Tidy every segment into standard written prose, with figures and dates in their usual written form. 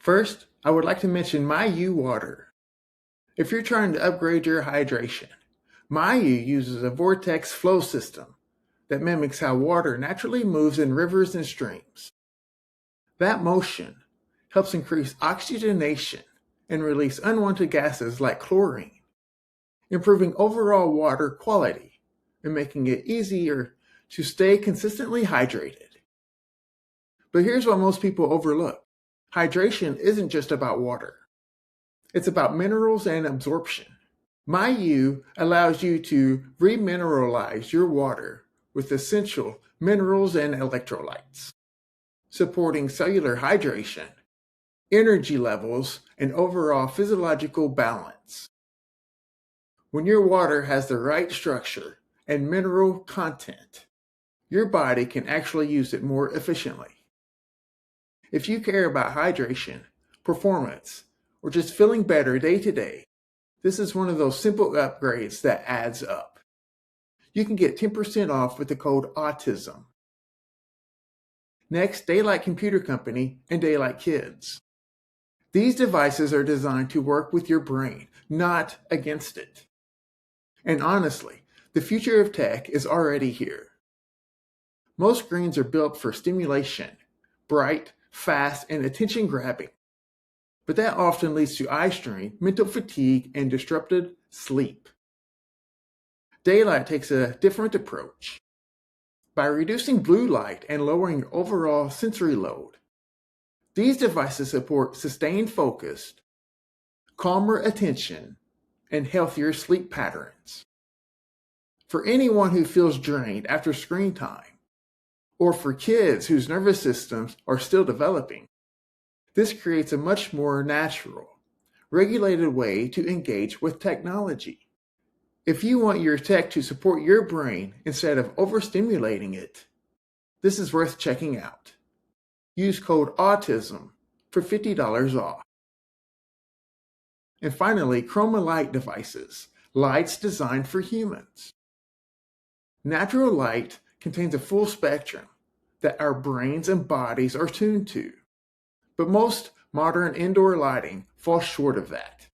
First, I would like to mention MAYU Water. If you're trying to upgrade your hydration, MAYU uses a vortex flow system that mimics how water naturally moves in rivers and streams. That motion helps increase oxygenation and release unwanted gases like chlorine, improving overall water quality and making it easier to stay consistently hydrated. But here's what most people overlook. Hydration isn't just about water. It's about minerals and absorption. MAYU allows you to remineralize your water with essential minerals and electrolytes, supporting cellular hydration, energy levels, and overall physiological balance. When your water has the right structure and mineral content, your body can actually use it more efficiently. If you care about hydration, performance, or just feeling better day to day, this is one of those simple upgrades that adds up. You can get 10% off with the code AUTISM. Next, Daylight Computer Company and Daylight Kids. These devices are designed to work with your brain, not against it. And honestly, the future of tech is already here. Most screens are built for stimulation, bright, fast, and attention-grabbing. But that often leads to eye strain, mental fatigue, and disrupted sleep. Daylight takes a different approach. By reducing blue light and lowering overall sensory load, these devices support sustained focus, calmer attention, and healthier sleep patterns. For anyone who feels drained after screen time, or for kids whose nervous systems are still developing, this creates a much more natural, regulated way to engage with technology. If you want your tech to support your brain instead of overstimulating it, this is worth checking out. Use code AUTISM for $50 off. And finally, Chroma light devices, lights designed for humans. Natural light contains a full spectrum that our brains and bodies are tuned to. But most modern indoor lighting falls short of that.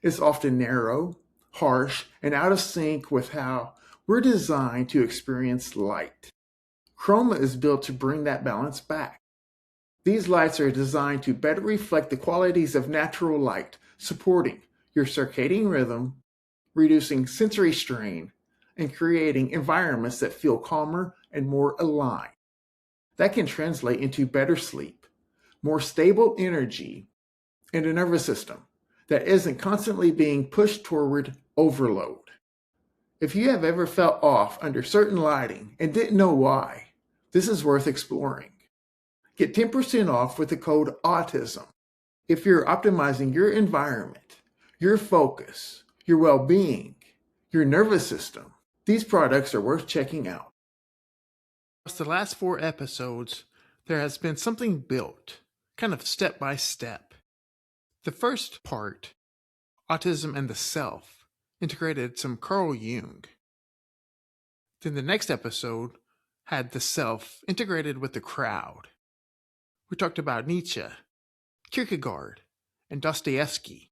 It's often narrow, harsh, and out of sync with how we're designed to experience light. Chroma is built to bring that balance back. These lights are designed to better reflect the qualities of natural light, supporting your circadian rhythm, reducing sensory strain, and creating environments that feel calmer and more aligned. That can translate into better sleep, more stable energy, and a nervous system that isn't constantly being pushed toward overload. If you have ever felt off under certain lighting and didn't know why, this is worth exploring. Get 10% off with the code AUTISM. If you're optimizing your environment, your focus, your well-being, your nervous system, these products are worth checking out. Across the last 4 episodes, there has been something built, kind of step by step. The first part, Autism and the Self, integrated some Carl Jung. Then the next episode had the self integrated with the crowd. We talked about Nietzsche, Kierkegaard, and Dostoevsky.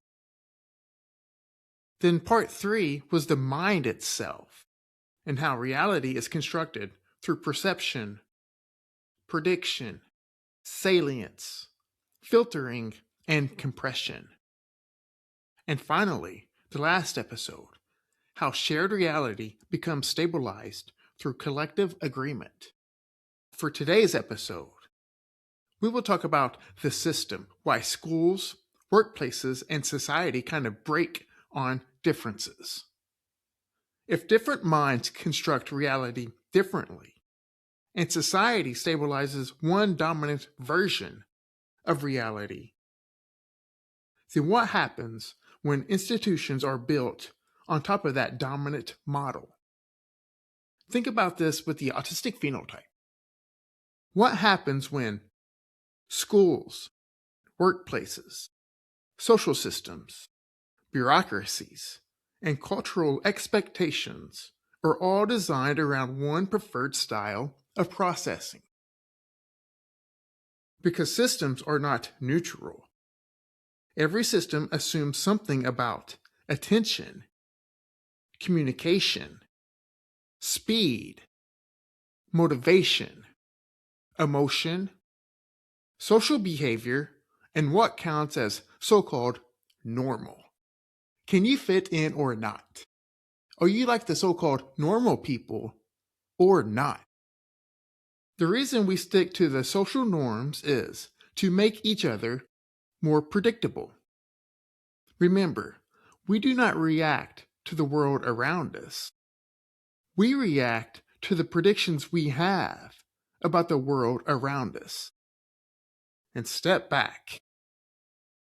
Then part 3 was the mind itself, and how reality is constructed through perception, prediction, salience, filtering, and compression. And finally, the last episode, how shared reality becomes stabilized through collective agreement. For today's episode, we will talk about the system, why schools, workplaces, and society kind of break on differences. If different minds construct reality differently, and society stabilizes one dominant version of reality, then what happens when institutions are built on top of that dominant model? Think about this with the autistic phenotype. What happens when schools, workplaces, social systems, bureaucracies, and cultural expectations are all designed around one preferred style of processing? Because systems are not neutral, Every system assumes something about attention, communication, speed, motivation, emotion, social behavior, and what counts as so-called normal. Can you fit in or not? Are you like the so-called normal people or not? The reason we stick to the social norms is to make each other more predictable. Remember, we do not react to the world around us. We react to the predictions we have about the world around us. And step back.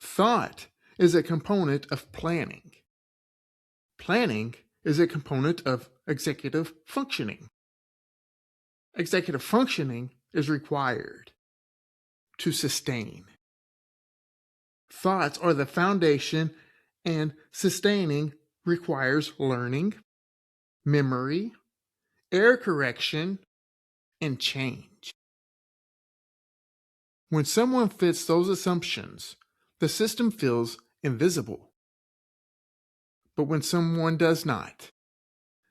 Thought is a component of planning. Planning is a component of executive functioning. Executive functioning is required to sustain. Thoughts are the foundation, and sustaining requires learning, memory, error correction, and change. When someone fits those assumptions, the system feels invisible. But when someone does not,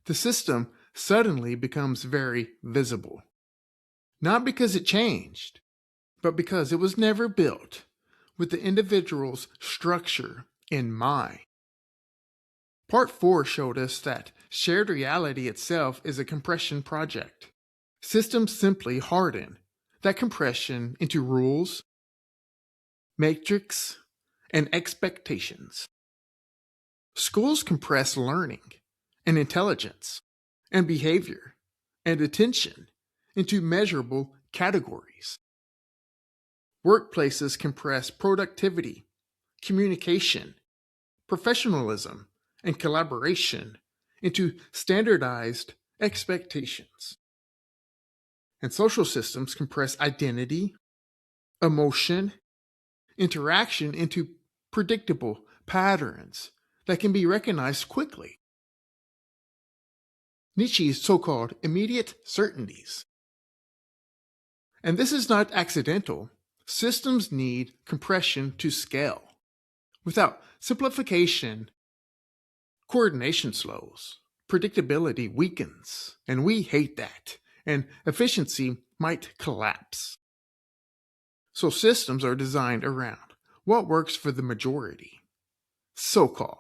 the system suddenly becomes very visible. Not because it changed, but because it was never built with the individual's structure in mind. Part 4 showed us that shared reality itself is a compression project. Systems simply harden that compression into rules, metrics, and expectations. Schools compress learning and intelligence and behavior and attention into measurable categories. Workplaces compress productivity, communication, professionalism, and collaboration into standardized expectations. And social systems compress identity, emotion, interaction into predictable patterns that can be recognized quickly. Nietzsche's so-called immediate certainties. And this is not accidental. Systems need compression to scale. Without simplification, coordination slows, predictability weakens, and we hate that, and efficiency might collapse. So systems are designed around what works for the majority, so-called.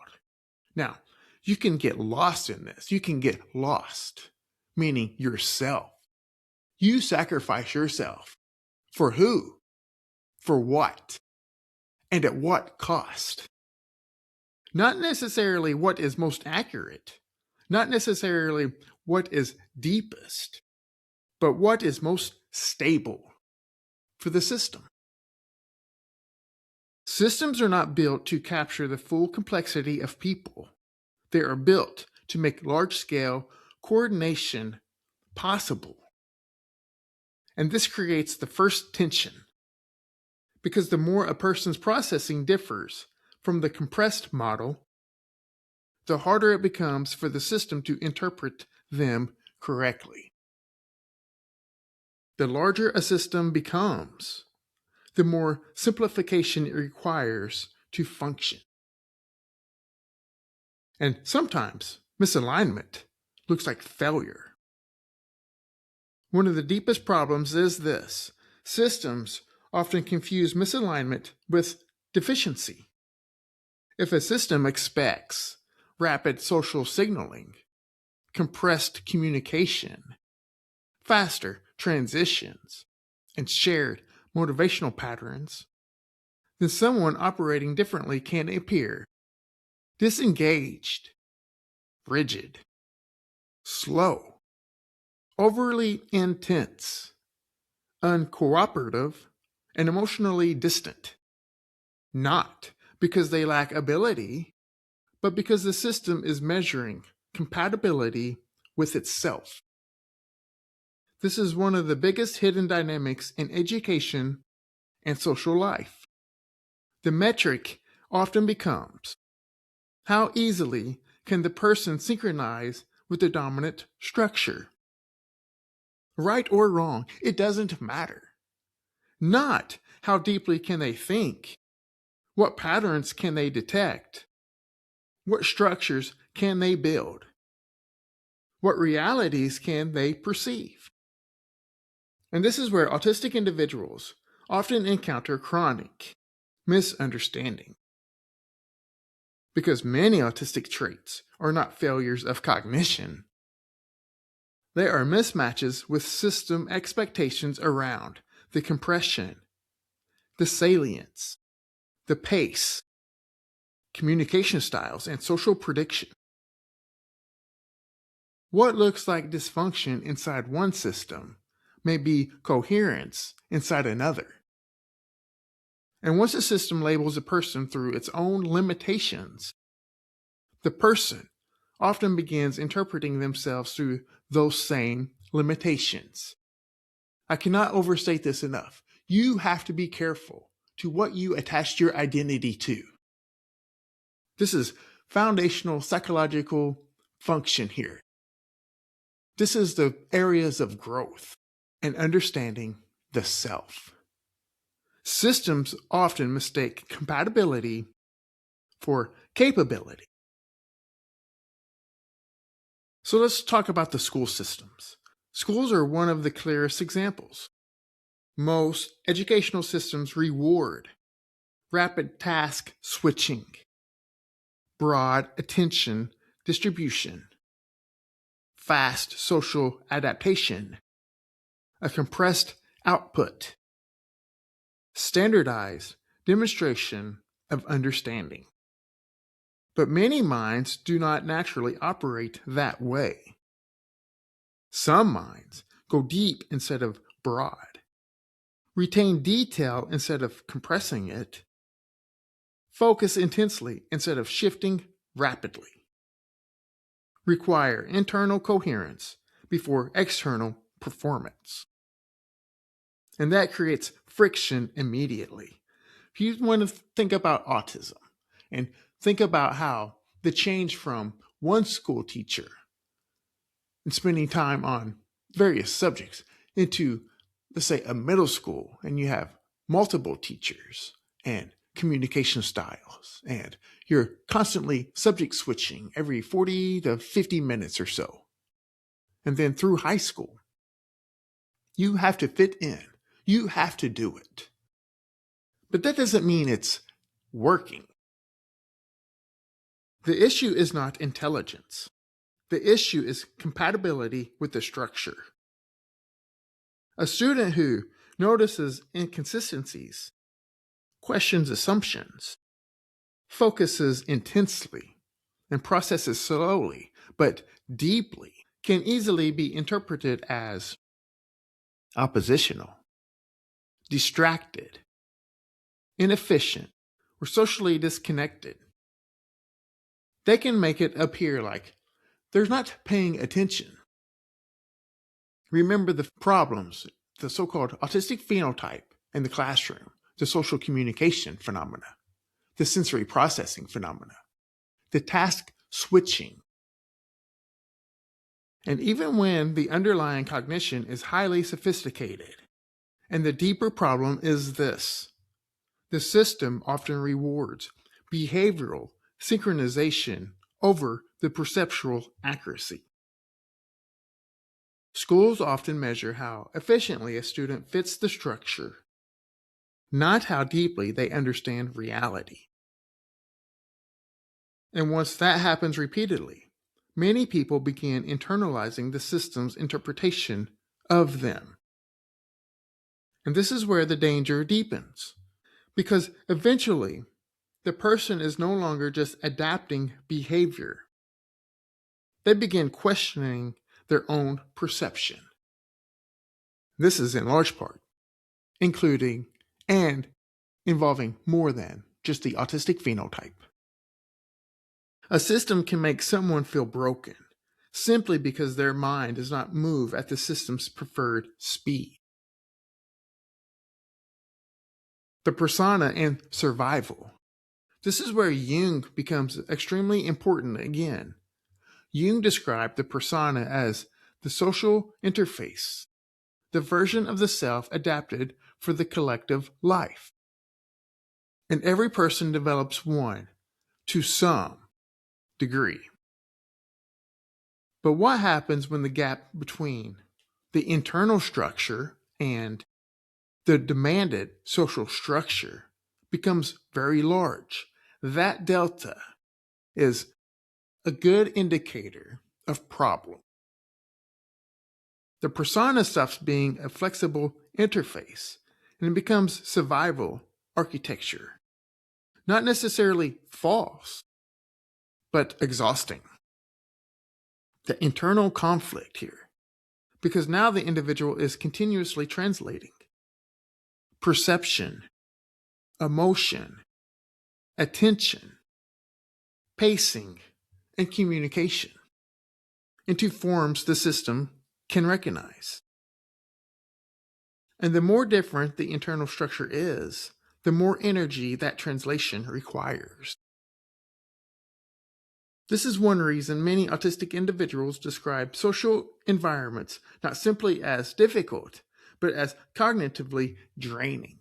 Now, you can get lost in this. You can get lost, meaning yourself. You sacrifice yourself. For who? For what? And at what cost? Not necessarily what is most accurate, not necessarily what is deepest, but what is most stable for the system. Systems are not built to capture the full complexity of people. They are built to make large-scale coordination possible. And this creates the first tension, because the more a person's processing differs from the compressed model, the harder it becomes for the system to interpret them correctly. The larger a system becomes, the more simplification it requires to function. And sometimes misalignment looks like failure. One of the deepest problems is this: systems often confuse misalignment with deficiency. If a system expects rapid social signaling, compressed communication, faster transitions, and shared motivational patterns, then someone operating differently can appear disengaged, rigid, slow, overly intense, uncooperative, and emotionally distant. Not because they lack ability, but because the system is measuring compatibility with itself. This is one of the biggest hidden dynamics in education and social life. The metric often becomes, how easily can the person synchronize with the dominant structure? Right or wrong, it doesn't matter. Not how deeply can they think What patterns can they detect? What structures can they build? What realities can they perceive? And this is where autistic individuals often encounter chronic misunderstanding. Because many autistic traits are not failures of cognition. They are mismatches with system expectations around the compression, the salience, the pace, communication styles, and social prediction. What looks like dysfunction inside one system may be coherence inside another. And once a system labels a person through its own limitations, the person often begins interpreting themselves through those same limitations. I cannot overstate this enough. You have to be careful to what you attach your identity to. This is foundational psychological function here. This is the areas of growth and understanding the self. Systems often mistake compatibility for capability. So let's talk about the school systems. Schools are one of the clearest examples. Most educational systems reward rapid task switching, broad attention distribution, fast social adaptation, a compressed output, standardized demonstration of understanding. But many minds do not naturally operate that way. Some minds go deep instead of broad, retain detail instead of compressing it, focus intensely instead of shifting rapidly, require internal coherence before external performance. And that creates friction immediately. If you want to think about autism and think about how the change from one school teacher and spending time on various subjects into, let's say, a middle school, and you have multiple teachers and communication styles, and you're constantly subject switching every 40 to 50 minutes or so. And then through high school, you have to fit in. You have to do it. But that doesn't mean it's working. The issue is not intelligence. The issue is compatibility with the structure. A student who notices inconsistencies, questions assumptions, focuses intensely, and processes slowly but deeply can easily be interpreted as oppositional, distracted, inefficient, or socially disconnected. They can make it appear like they're not paying attention. Remember the problems, the so-called autistic phenotype in the classroom, the social communication phenomena, the sensory processing phenomena, the task switching. And even when the underlying cognition is highly sophisticated, and the deeper problem is this: the system often rewards behavioral synchronization over the perceptual accuracy. Schools often measure how efficiently a student fits the structure, not how deeply they understand reality. And once that happens repeatedly, many people begin internalizing the system's interpretation of them. And this is where the danger deepens, because eventually the person is no longer just adapting behavior. They begin questioning their own perception. This is in large part including and involving more than just the autistic phenotype. A system can make someone feel broken simply because their mind does not move at the system's preferred speed. The persona and survival. This is where Jung becomes extremely important again. Jung described the persona as the social interface, the version of the self adapted for the collective life. and every person develops one to some degree. But what happens when the gap between the internal structure and the demanded social structure becomes very large? That delta is a good indicator of problem. The persona stops being a flexible interface and it becomes survival architecture. Not necessarily false, but exhausting. The internal conflict here, because now the individual is continuously translating perception, emotion, attention, pacing, and communication into forms the system can recognize. And the more different the internal structure is, the more energy that translation requires. This is one reason many autistic individuals describe social environments not simply as difficult, but as cognitively draining.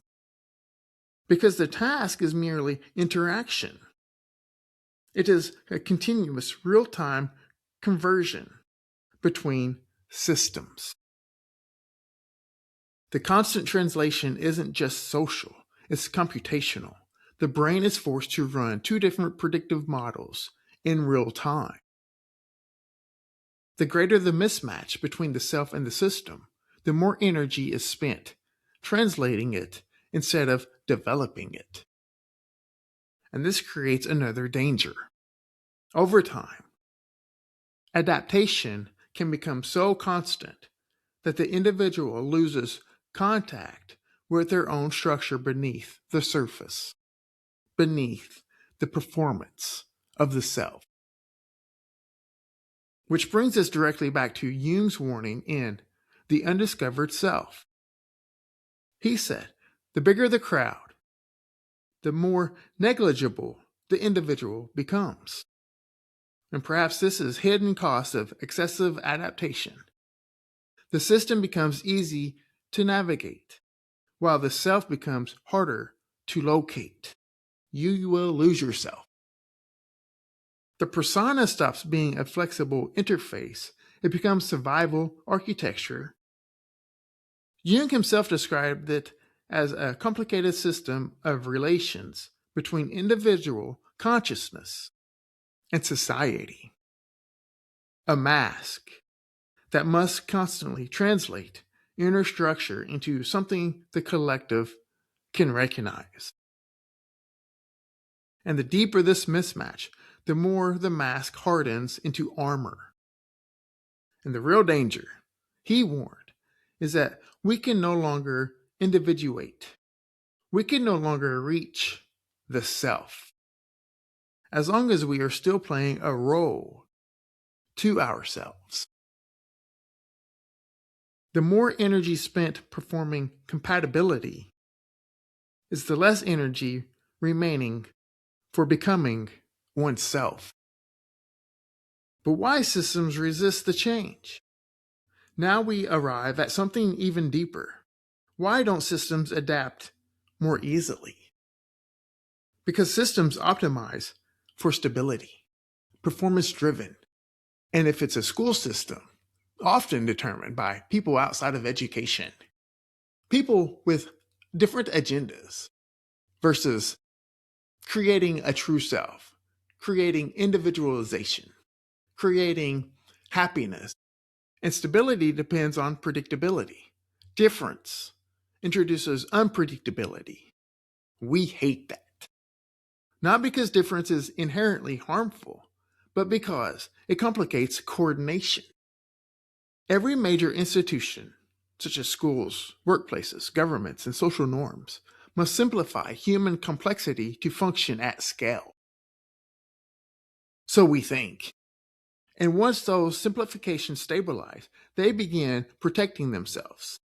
Because the task is merely interaction. It is a continuous real-time conversion between systems. The constant translation isn't just social, it's computational. The brain is forced to run two different predictive models in real time. The greater the mismatch between the self and the system, the more energy is spent translating it instead of developing it. And this creates another danger. Over time, adaptation can become so constant that the individual loses contact with their own structure beneath the surface, beneath the performance of the self. Which brings us directly back to Jung's warning in The Undiscovered Self. He said, the bigger the crowd, the more negligible the individual becomes. And perhaps this is hidden cost of excessive adaptation. The system becomes easy to navigate, while the self becomes harder to locate. You will lose yourself. The persona stops being a flexible interface. It becomes survival architecture. Jung himself described it as a complicated system of relations between individual consciousness and society. A mask that must constantly translate inner structure into something the collective can recognize. And the deeper this mismatch, the more the mask hardens into armor. And the real danger, he warned, is that we can no longer individuate. We can no longer reach the self, as long as we are still playing a role to ourselves. The more energy spent performing compatibility is the less energy remaining for becoming oneself. But why systems resist the change? Now we arrive at something even deeper. Why don't systems adapt more easily? Because systems optimize for stability, performance-driven, and if it's a school system, often determined by people outside of education, people with different agendas versus creating a true self, creating individualization, creating happiness. And stability depends on predictability. Difference introduces unpredictability. We hate that. Not because difference is inherently harmful, but because it complicates coordination. Every major institution, such as schools, workplaces, governments, and social norms, must simplify human complexity to function at scale. So we think. And once those simplifications stabilize, they begin protecting themselves.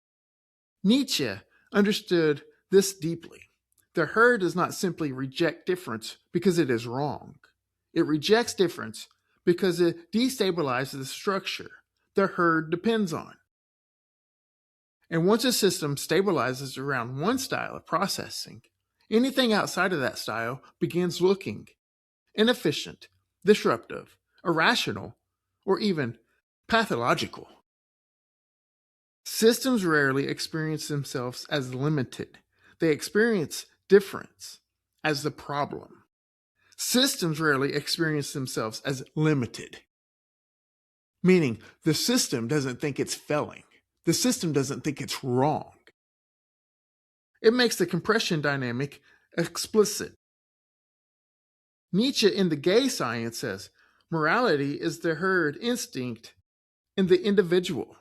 Nietzsche understood this deeply. The herd does not simply reject difference because it is wrong. It rejects difference because it destabilizes the structure the herd depends on. And once a system stabilizes around one style of processing, Anything outside of that style begins looking inefficient, disruptive, irrational, or even pathological. Systems rarely experience themselves as limited. They experience difference as the problem. Systems rarely experience themselves as limited, meaning the system doesn't think it's failing. The system doesn't think it's wrong. It makes the compression dynamic explicit. Nietzsche in The Gay Science says, morality is the herd instinct in the individual.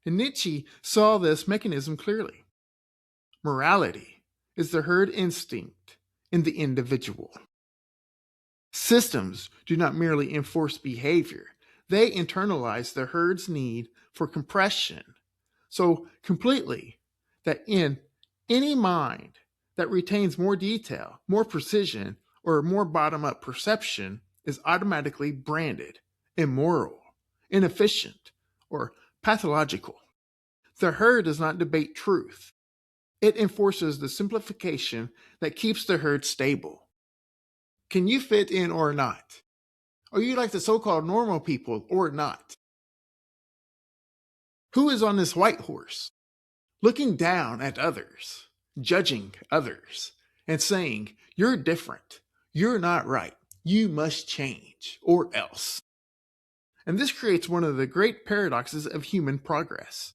And Nietzsche saw this mechanism clearly. Morality is the herd instinct in the individual. Systems do not merely enforce behavior, they internalize the herd's need for compression so completely that in any mind that retains more detail, more precision, or more bottom-up perception is automatically branded immoral, inefficient, or pathological. The herd does not debate truth. It enforces the simplification that keeps the herd stable. Can you fit in or not? Are you like the so-called normal people or not? Who is on this white horse? Looking down at others, judging others, and saying, you're different, you're not right, you must change, or else. And this creates one of the great paradoxes of human progress.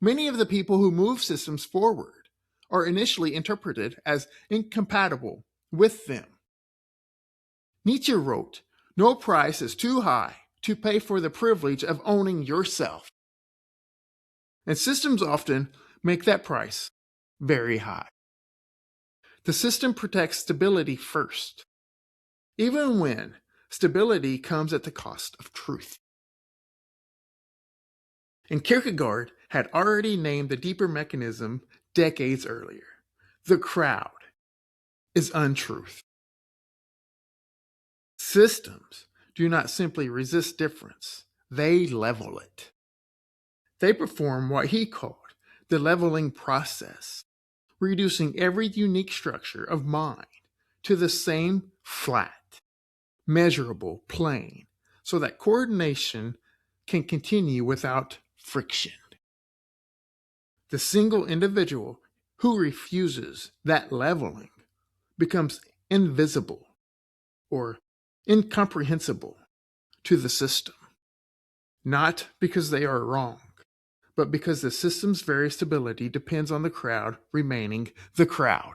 Many of the people who move systems forward are initially interpreted as incompatible with them. Nietzsche wrote, no price is too high to pay for the privilege of owning yourself. And systems often make that price very high. The system protects stability first, even when stability comes at the cost of truth. And Kierkegaard had already named the deeper mechanism decades earlier. The crowd is untruth. Systems do not simply resist difference, they level it. They perform what he called the leveling process, reducing every unique structure of mind to the same flat, measurable plane so that coordination can continue without friction. The single individual who refuses that leveling becomes invisible or incomprehensible to the system, not because they are wrong, but because the system's very stability depends on the crowd remaining the crowd.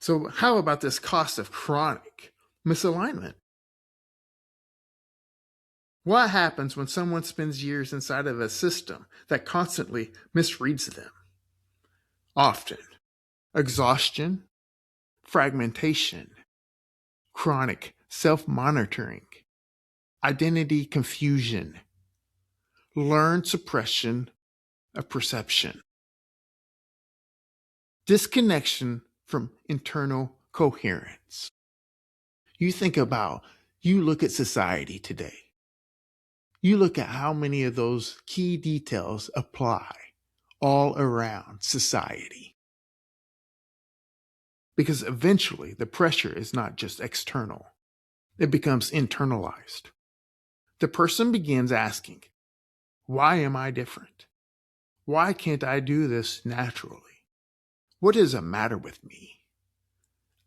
So how about this cost of chronic misalignment? What happens when someone spends years inside of a system that constantly misreads them? Often, exhaustion, fragmentation, chronic self-monitoring, identity confusion, learned suppression of perception, disconnection from internal coherence. You look at society today. You look at how many of those key details apply all around society. Because eventually the pressure is not just external, it becomes internalized. The person begins asking, why am I different? Why can't I do this naturally? What is the matter with me?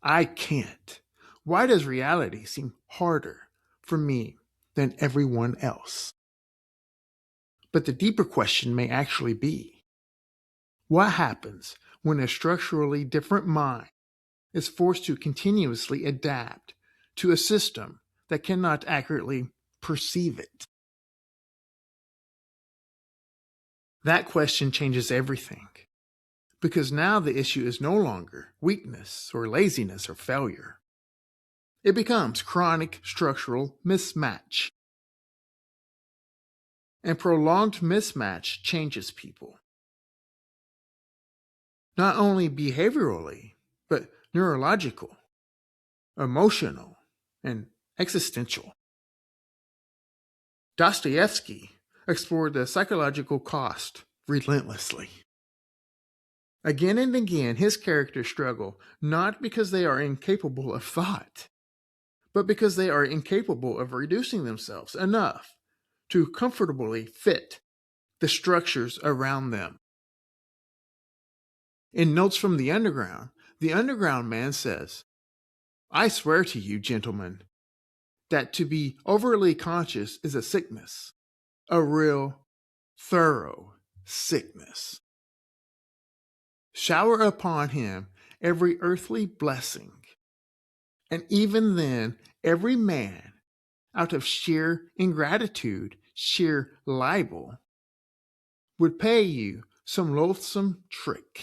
I can't. Why does reality seem harder for me than everyone else? But the deeper question may actually be, what happens when a structurally different mind is forced to continuously adapt to a system that cannot accurately perceive it? That question changes everything, because now the issue is no longer weakness or laziness or failure. It becomes chronic structural mismatch. And prolonged mismatch changes people. Not only behaviorally, but neurological, emotional, and existential. Dostoevsky explored the psychological cost relentlessly. Again and again, his characters struggle, not because they are incapable of thought, but because they are incapable of reducing themselves enough to comfortably fit the structures around them. In Notes from the Underground Man says, "I swear to you, gentlemen, that to be overly conscious is a sickness, a real, thorough sickness. Shower upon him every earthly blessing, and even then every man, out of sheer ingratitude, sheer libel, would pay you some loathsome trick,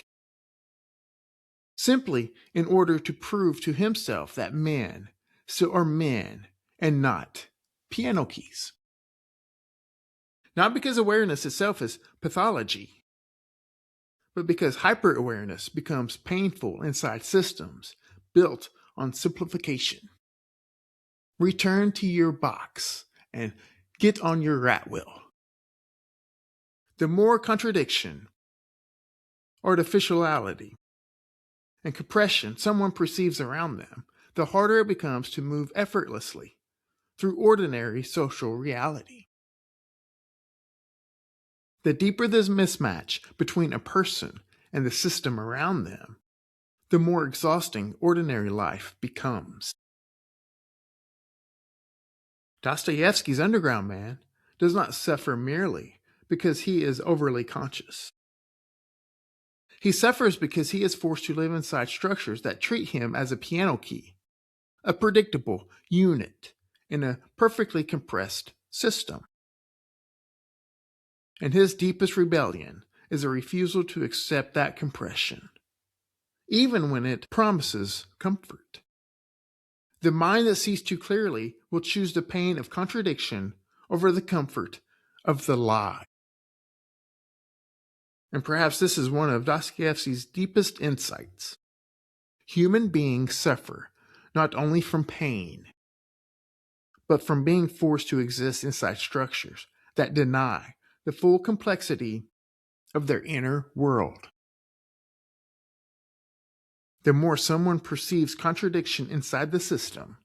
simply in order to prove to himself that men still are men and not piano keys. Not because awareness itself is pathology, but because hyper-awareness becomes painful inside systems built on simplification. Return to your box and get on your rat wheel. The more contradiction, artificiality, and compression someone perceives around them, the harder it becomes to move effortlessly through ordinary social reality. The deeper this mismatch between a person and the system around them, the more exhausting ordinary life becomes. Dostoevsky's Underground Man does not suffer merely because he is overly conscious. He suffers because he is forced to live inside structures that treat him as a piano key, a predictable unit in a perfectly compressed system. And his deepest rebellion is a refusal to accept that compression, even when it promises comfort. The mind that sees too clearly will choose the pain of contradiction over the comfort of the lie. And perhaps this is one of Dostoevsky's deepest insights. Human beings suffer not only from pain, but from being forced to exist inside structures that deny the full complexity of their inner world. The more someone perceives contradiction inside the system,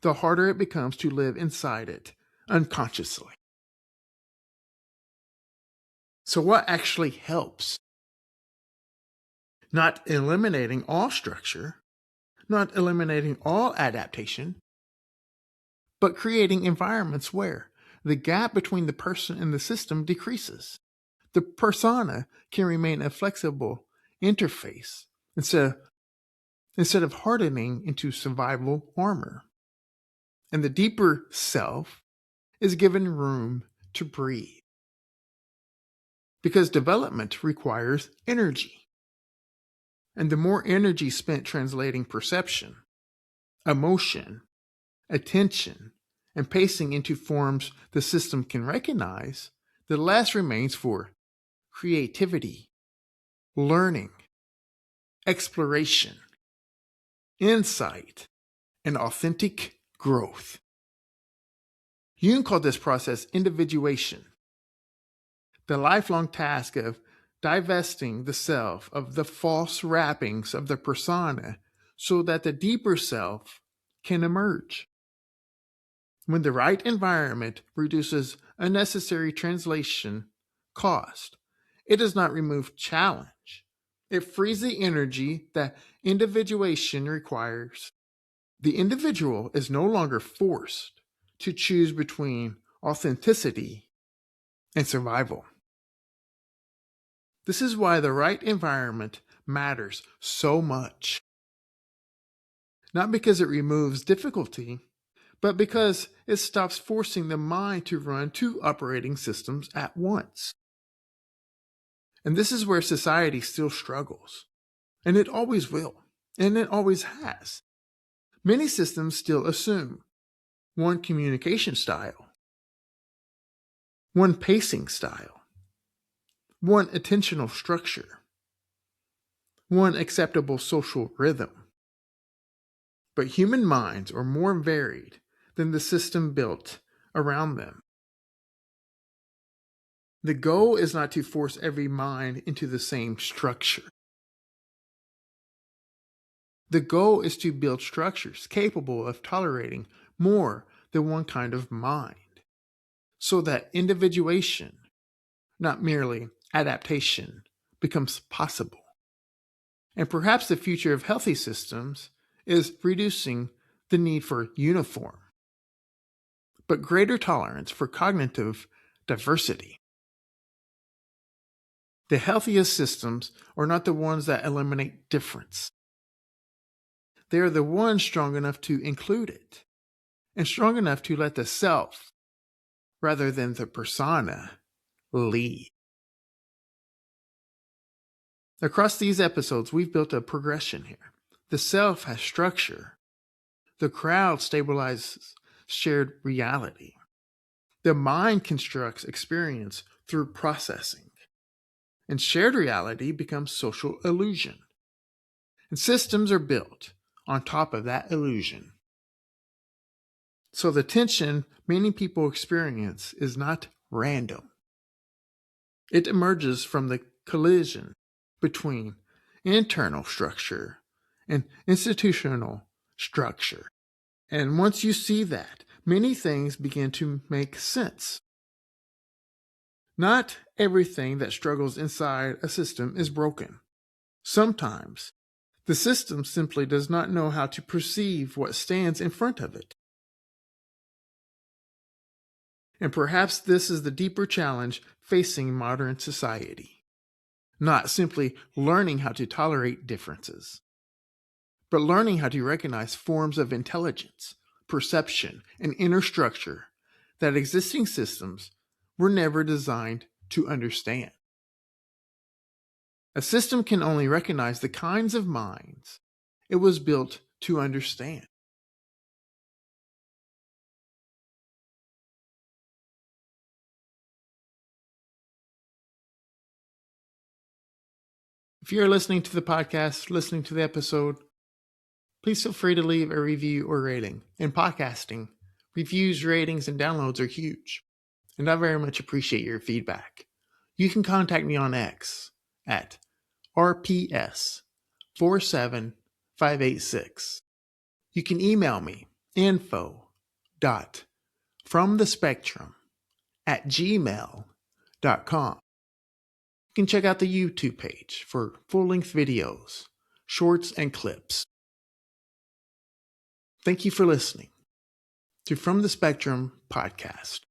the harder it becomes to live inside it unconsciously. So what actually helps? Not eliminating all structure, not eliminating all adaptation, but creating environments where the gap between the person and the system decreases. The persona can remain a flexible interface instead of hardening into survival armor. And the deeper self is given room to breathe. Because development requires energy. And the more energy spent translating perception, emotion, attention, and pacing into forms the system can recognize, the less remains for creativity, learning, exploration, insight, and authentic growth. Jung called this process individuation, the lifelong task of divesting the self of the false wrappings of the persona so that the deeper self can emerge. When the right environment reduces unnecessary translation cost, it does not remove challenge. It frees the energy that individuation requires. The individual is no longer forced to choose between authenticity and survival. This is why the right environment matters so much. Not because it removes difficulty, but because it stops forcing the mind to run two operating systems at once. And this is where society still struggles. And it always will. And it always has. Many systems still assume one communication style, one pacing style, one attentional structure, one acceptable social rhythm. But human minds are more varied than the system built around them. The goal is not to force every mind into the same structure. The goal is to build structures capable of tolerating more than one kind of mind, so that individuation, not merely adaptation, becomes possible. And perhaps the future of healthy systems is reducing the need for uniform, but greater tolerance for cognitive diversity. The healthiest systems are not the ones that eliminate difference. They are the ones strong enough to include it, and strong enough to let the self, rather than the persona, lead. Across these episodes, we've built a progression here. The self has structure. The crowd stabilizes shared reality. The mind constructs experience through processing. And shared reality becomes social illusion. And systems are built on top of that illusion. So the tension many people experience is not random. It emerges from the collision between internal structure and institutional structure. And once you see that, many things begin to make sense. Not everything that struggles inside a system is broken. Sometimes, the system simply does not know how to perceive what stands in front of it. And perhaps this is the deeper challenge facing modern society. Not simply learning how to tolerate differences, but learning how to recognize forms of intelligence, perception, and inner structure that existing systems were never designed to understand. A system can only recognize the kinds of minds it was built to understand. If you're listening to the podcast, listening to the episode, please feel free to leave a review or rating. In podcasting, reviews, ratings, and downloads are huge, and I very much appreciate your feedback. You can contact me on X at RPS47586. You can email me info.fromthespectrum@gmail.com. You can check out the YouTube page for full-length videos, shorts, and clips. Thank you for listening to From the Spectrum podcast.